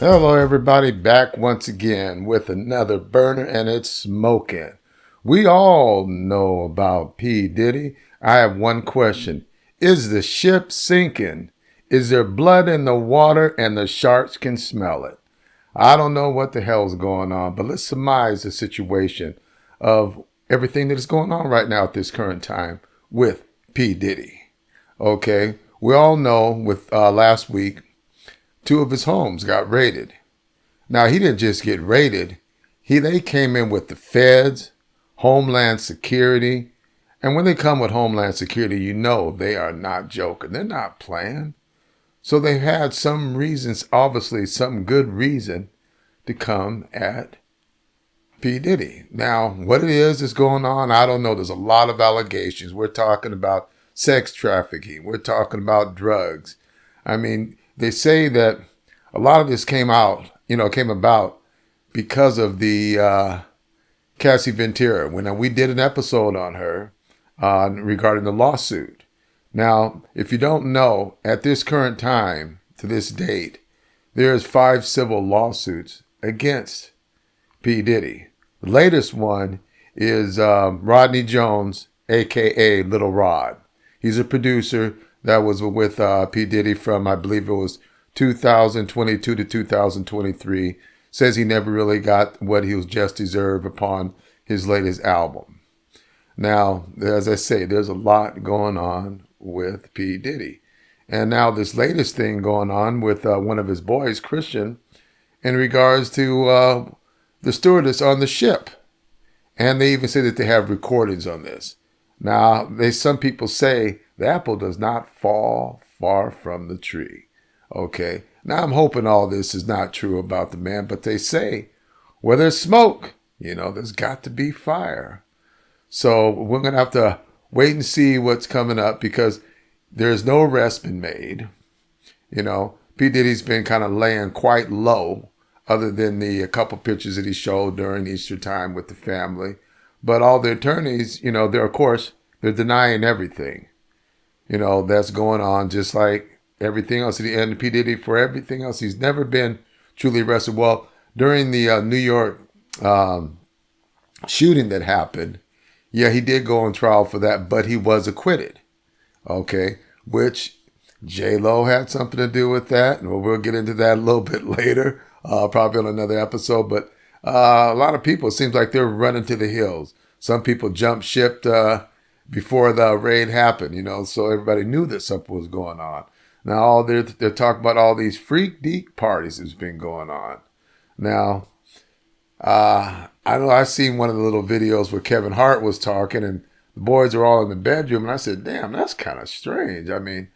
Hello, everybody, back once again with another burner, and it's smoking. We all know about P. Diddy. I have one question. Is the ship sinking? Is there blood in the water and the sharks can smell it? I don't know what the hell's going on, but let's surmise the situation of everything that is going on right now at this current time with P. Diddy. Okay, we all know with last week, two of his homes got raided. Now, he didn't just get raided. They came in with the feds, homeland security. And when they come with homeland security, you know they are not joking. They're not playing. So they've had some reasons, obviously some good reason to come at P. Diddy. Now, what it is going on, I don't know. There's a lot of allegations. We're talking about sex trafficking. We're talking about drugs. I mean, they say that a lot of this came about because of the Cassie Ventura. When we did an episode on her regarding the lawsuit. Now, if you don't know, at this current time, to this date, there's 5 civil lawsuits against P. Diddy. The latest one is Rodney Jones, a.k.a. Little Rod. He's a producer that was with P. Diddy from, I believe it was 2022 to 2023. Says he never really got what he was just deserved upon his latest album. Now, as I say, there's a lot going on with P. Diddy. And now this latest thing going on with one of his boys, Christian, in regards to the stewardess on the ship. And they even say that they have recordings on this. Now, some people say the apple does not fall far from the tree. Okay, now I'm hoping all this is not true about the man, but they say where there's smoke, there's got to be fire. So we're going to have to wait and see what's coming up because there's no arrest been made. P. Diddy's been kind of laying quite low other than the couple pictures that he showed during Easter time with the family. But all the attorneys, they're denying everything, that's going on, just like everything else. And P. Diddy, for everything else, he's never been truly arrested. Well, during the New York shooting that happened, yeah, he did go on trial for that, but he was acquitted. Okay, which J-Lo had something to do with that. And we'll get into that a little bit later, probably on another episode. But a lot of people, it seems like they're running to the hills. Some people jumped ship before the raid happened, so everybody knew that something was going on. Now, they're talking about all these freak deek parties that's been going on. Now, I know I seen one of the little videos where Kevin Hart was talking and the boys are all in the bedroom. And I said, damn, that's kind of strange. I mean,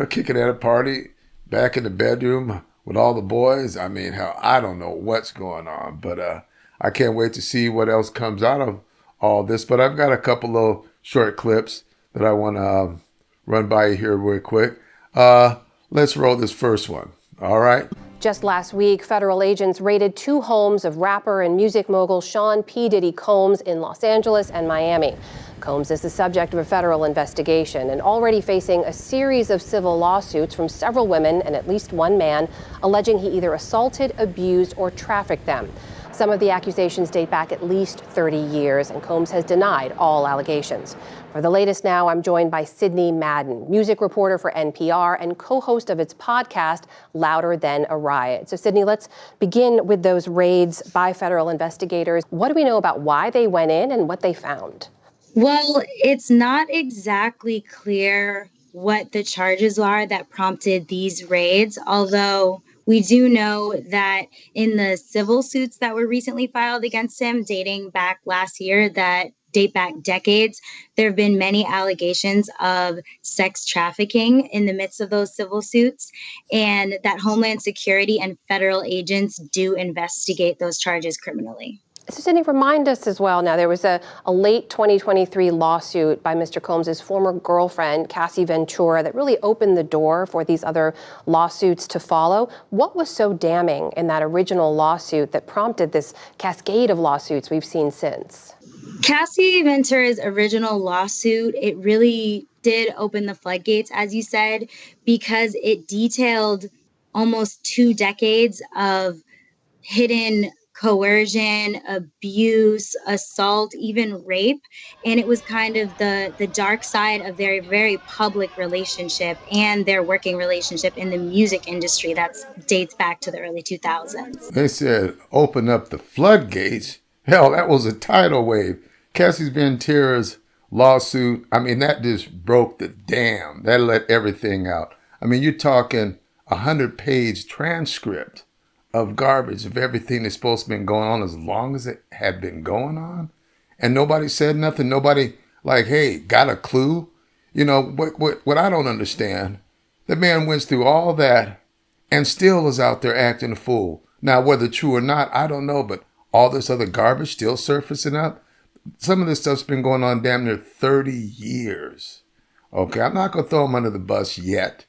kicking at a party back in the bedroom with all the boys. I mean, hell, I don't know what's going on. But I can't wait to see what else comes out of all this. But I've got a couple little short clips that I want to run by you here real quick. Let's roll this first one. All right. Just last week, federal agents raided 2 homes of rapper and music mogul Sean P. Diddy Combs in Los Angeles and Miami. Combs is the subject of a federal investigation and already facing a series of civil lawsuits from several women and at least one man alleging he either assaulted, abused, or trafficked them. Some of the accusations date back at least 30 years, and Combs has denied all allegations. For the latest now, I'm joined by Sydney Madden, music reporter for NPR and co-host of its podcast, Louder Than a Riot. So, Sydney, let's begin with those raids by federal investigators. What do we know about why they went in and what they found? Well, it's not exactly clear what the charges are that prompted these raids, although we do know that in the civil suits that were recently filed against him, dating back last year, that date back decades, there have been many allegations of sex trafficking in the midst of those civil suits, and that Homeland Security and federal agents do investigate those charges criminally. So, Sydney, remind us as well now, there was a late 2023 lawsuit by Mr. Combs' former girlfriend, Cassie Ventura, that really opened the door for these other lawsuits to follow. What was so damning in that original lawsuit that prompted this cascade of lawsuits we've seen since? Cassie Ventura's original lawsuit, it really did open the floodgates, as you said, because it detailed almost 2 decades of hidden coercion, abuse, assault, even rape. And it was kind of the dark side of their very public relationship and their working relationship in the music industry that dates back to the early 2000s. They said open up the floodgates. Hell, that was a tidal wave. Cassie Ventura's lawsuit, I mean, that just broke the dam. That let everything out. I mean, you're talking 100-page transcript of garbage of everything that's supposed to have been going on as long as it had been going on. And nobody said nothing. Nobody like, hey, got a clue? You know, what I don't understand, the man went through all that and still is out there acting a fool. Now, whether true or not, I don't know, but all this other garbage still surfacing up. Some of this stuff's been going on damn near 30 years. Okay, I'm not going to throw him under the bus yet.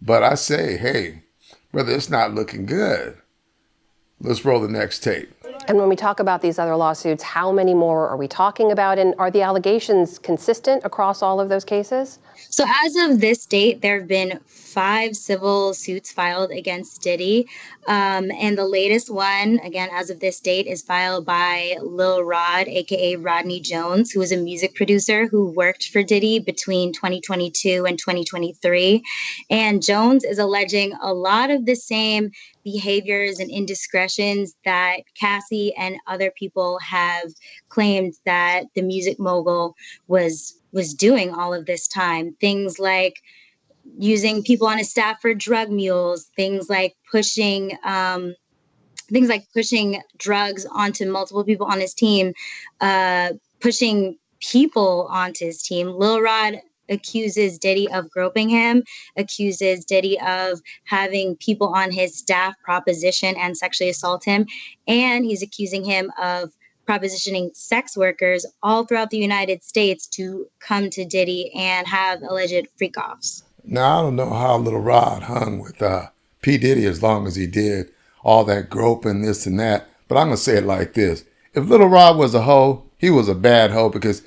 But I say, hey, brother, it's not looking good. Let's roll the next tape. And when we talk about these other lawsuits, how many more are we talking about? And are the allegations consistent across all of those cases? So as of this date, there have been 5 civil suits filed against Diddy. And the latest one, again, as of this date, is filed by Lil Rod, aka Rodney Jones, who was a music producer who worked for Diddy between 2022 and 2023. And Jones is alleging a lot of the same behaviors and indiscretions that Cassie and other people have claimed that the music mogul was doing all of this time. Things like using people on his staff for drug mules, things like pushing drugs onto multiple people on his team, pushing people onto his team. Lil Rod accuses Diddy of groping him, accuses Diddy of having people on his staff proposition and sexually assault him, and he's accusing him of propositioning sex workers all throughout the United States to come to Diddy and have alleged freak-offs. Now, I don't know how Little Rod hung with P. Diddy as long as he did, all that groping, this and that. But I'm going to say it like this. If Little Rod was a hoe, he was a bad hoe, because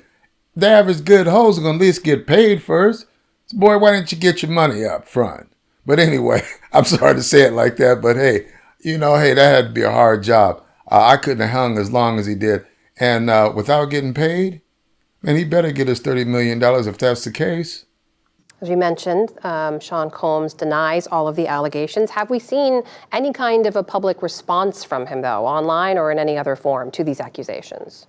the average good hoes are going to at least get paid first. So boy, why didn't you get your money up front? But anyway, I'm sorry to say it like that, but hey, that had to be a hard job. I couldn't have hung as long as he did. And without getting paid, man, he better get his $30 million if that's the case. As you mentioned, Sean Combs denies all of the allegations. Have we seen any kind of a public response from him, though, online or in any other form, to these accusations?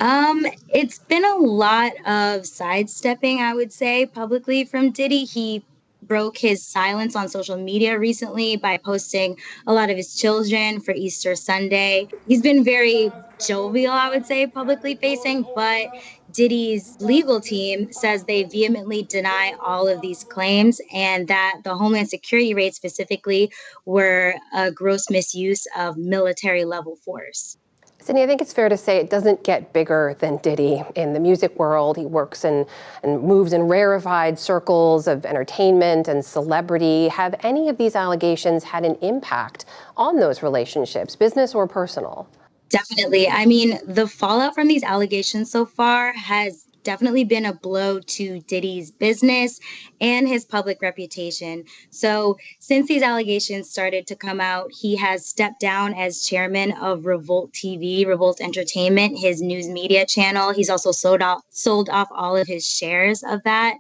It's been a lot of sidestepping, I would say, publicly from Diddy. He broke his silence on social media recently by posting a lot of his children for Easter Sunday. He's been very jovial, I would say, publicly facing, but Diddy's legal team says they vehemently deny all of these claims and that the Homeland Security raids specifically were a gross misuse of military level force. Sydney, I think it's fair to say it doesn't get bigger than Diddy in the music world. He works and moves in rarefied circles of entertainment and celebrity. Have any of these allegations had an impact on those relationships, business or personal? Definitely. I mean, the fallout from these allegations so far has definitely been a blow to Diddy's business and his public reputation. So since these allegations started to come out, he has stepped down as chairman of Revolt TV, Revolt Entertainment, his news media channel. He's also sold off all of his shares of that.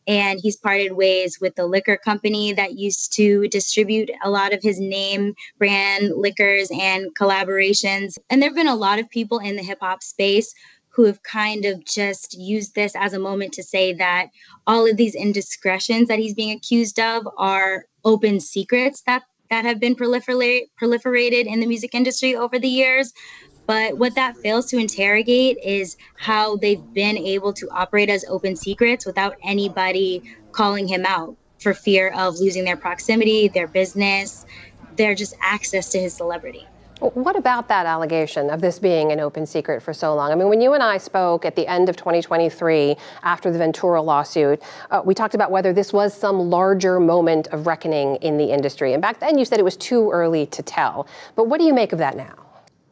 And he's parted ways with the liquor company that used to distribute a lot of his name brand liquors and collaborations. And there have been a lot of people in the hip hop space who have kind of just used this as a moment to say that all of these indiscretions that he's being accused of are open secrets that have been proliferated in the music industry over the years. But what that fails to interrogate is how they've been able to operate as open secrets without anybody calling him out for fear of losing their proximity, their business, their just access to his celebrity. What about that allegation of this being an open secret for so long? I mean, when you and I spoke at the end of 2023 after the Ventura lawsuit, we talked about whether this was some larger moment of reckoning in the industry. And back then you said it was too early to tell. But what do you make of that now?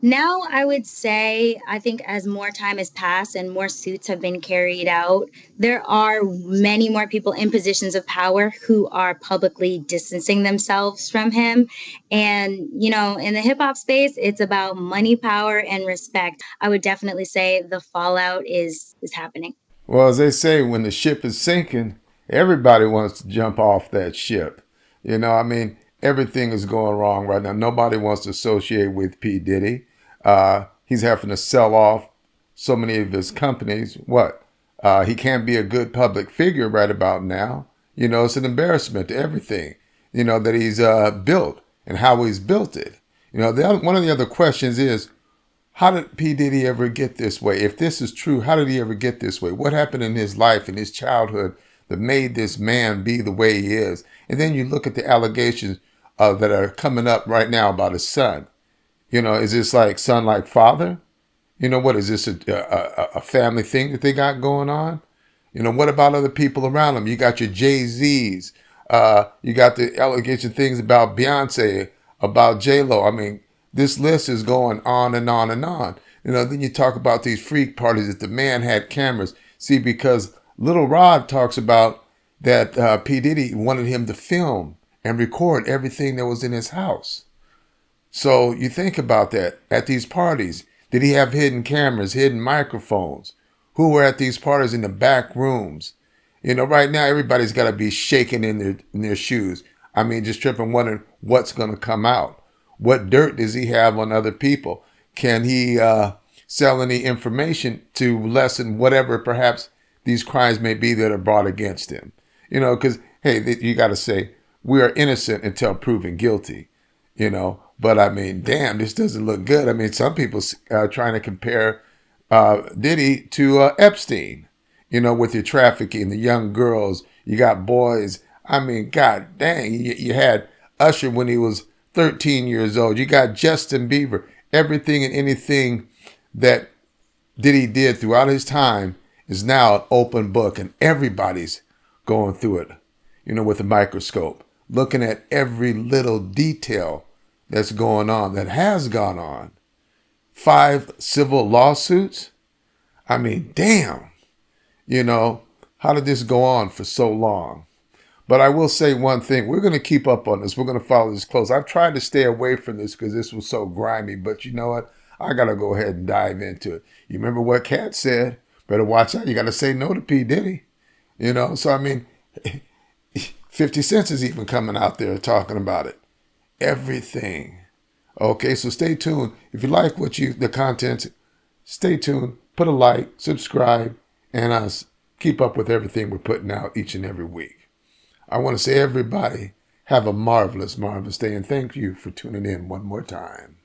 Now, I would say, I think as more time has passed and more suits have been carried out, there are many more people in positions of power who are publicly distancing themselves from him. And, in the hip hop space, it's about money, power, and respect. I would definitely say the fallout is happening. Well, as they say, when the ship is sinking, everybody wants to jump off that ship. Everything is going wrong right now. Nobody wants to associate with P. Diddy. He's having to sell off so many of his companies. What? He can't be a good public figure right about now. It's an embarrassment to everything, that he's built and how he's built it. One of the other questions is, how did P. Diddy ever get this way? If this is true, how did he ever get this way? What happened in his life, in his childhood, that made this man be the way he is? And then you look at the allegations that are coming up right now about his son. Is this like son like father? What is this, a family thing that they got going on? What about other people around him? You got your Jay-Z's. You got the allegation things about Beyonce, about J-Lo. This list is going on and on and on. Then you talk about these freak parties that the man had cameras. See, because Little Rod talks about that P. Diddy wanted him to film and record everything that was in his house. So you think about that. At these parties, did he have hidden cameras, hidden microphones? Who were at these parties in the back rooms? Right now everybody's got to be shaking in their shoes. Just tripping, wondering what's going to come out. What dirt does he have on other people? Can he sell any information to lessen whatever perhaps these crimes may be that are brought against him? Because, hey, you got to say, we are innocent until proven guilty, But damn, this doesn't look good. Some people trying to compare Diddy to Epstein, with your trafficking, the young girls. You got boys. God dang, you had Usher when he was 13 years old. You got Justin Bieber. Everything and anything that Diddy did throughout his time is now an open book, and everybody's going through it, with a microscope, looking at every little detail that's going on, that has gone on. 5 civil lawsuits. Damn. How did this go on for so long? But I will say one thing. We're going to keep up on this. We're going to follow this close. I've tried to stay away from this because this was so grimy. But you know what? I got to go ahead and dive into it. You remember what Kat said? Better watch out. You got to say no to P. Diddy. 50 Cent is even coming out there talking about it. Everything. Okay, so stay tuned. If you like the content, stay tuned. Put a like, subscribe, and keep up with everything we're putting out each and every week. I want to say, everybody, have a marvelous, marvelous day, and thank you for tuning in one more time.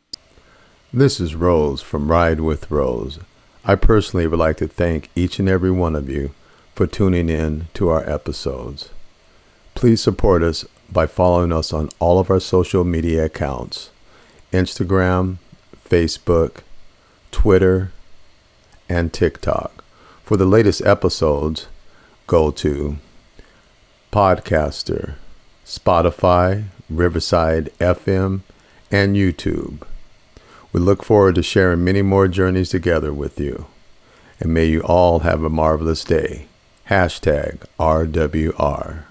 This is Rose from Ride with Rose. I personally would like to thank each and every one of you for tuning in to our episodes. Please support us by following us on all of our social media accounts: Instagram, Facebook, Twitter, and TikTok. For the latest episodes, go to Podcaster, Spotify, Riverside FM, and YouTube. We look forward to sharing many more journeys together with you. And may you all have a marvelous day. #RWR.